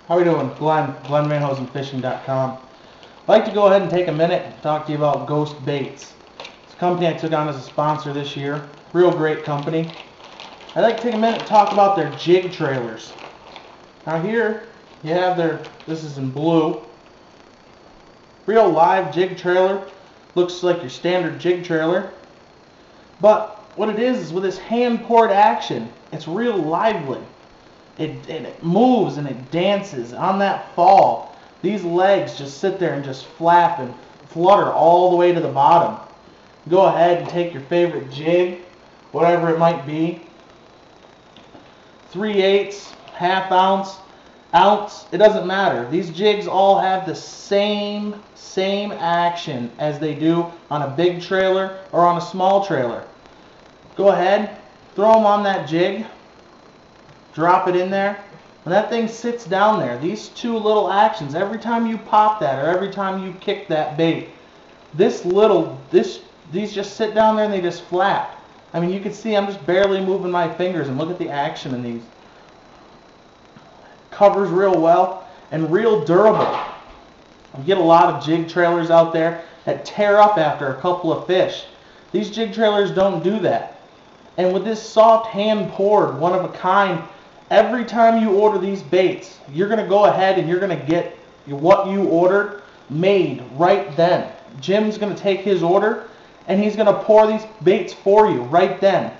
How are we doing? Glenn, GlennVanHosenFishing.com. I'd like to go ahead and take a minute and talk to you about Ghost Baits. It's a company I took on as a sponsor this year. Real great company. I'd like to take a minute and talk about their jig trailers. Now here you have this is in blue. Real live jig trailer. Looks like your standard jig trailer. But what it is with this hand-poured action, it's real lively. It moves and it dances on that fall. These legs just sit there and just flap and flutter all the way to the bottom. Go ahead and take your favorite jig, whatever it might be, 3/8, half ounce, ounce, it doesn't matter. These jigs all have the same action as they do on a big trailer or on a small trailer. Go ahead, throw them on that jig. Drop it in there. When that thing sits down there, these two little actions, every time you pop that or every time you kick that bait, these just sit down there and they just flap. I mean, you can see I'm just barely moving my fingers, and look at the action in these. Covers real well and real durable. You get a lot of jig trailers out there that tear up after a couple of fish. These jig trailers don't do that. And with this soft hand-poured, one of a kind, every time you order these baits, you're going to go ahead and you're going to get what you ordered made right then. Jim's going to take his order and he's going to pour these baits for you right then.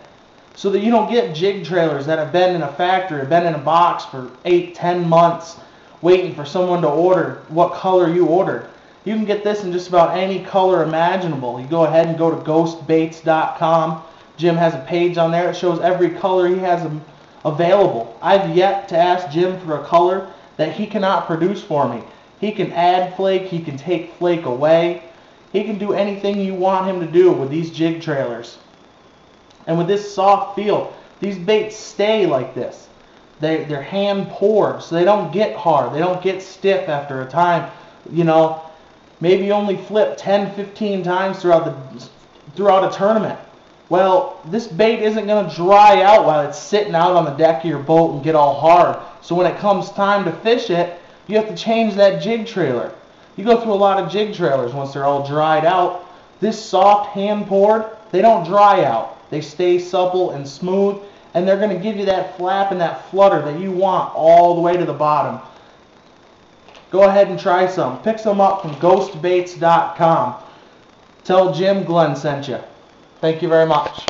So that you don't get jig trailers that have been in a factory, been in a box for 8-10 months waiting for someone to order what color you ordered. You can get this in just about any color imaginable. You go ahead and go to ghostbaits.com. Jim has a page on there that shows every color he has available. I've yet to ask Jim for a color that he cannot produce for me. He can add flake, he can take flake away. He can do anything you want him to do with these jig trailers. And with this soft feel, these baits stay like this. They're hand poured, so they don't get hard. They don't get stiff after a time. You know, maybe you only flip 10-15 times throughout a tournament. Well, this bait isn't going to dry out while it's sitting out on the deck of your boat and get all hard. So when it comes time to fish it, you have to change that jig trailer. You go through a lot of jig trailers once they're all dried out. This soft hand poured, they don't dry out. They stay supple and smooth, and they're going to give you that flap and that flutter that you want all the way to the bottom. Go ahead and try some. Pick some up from ghostbaits.com. Tell Jim Glenn sent you. Thank you very much.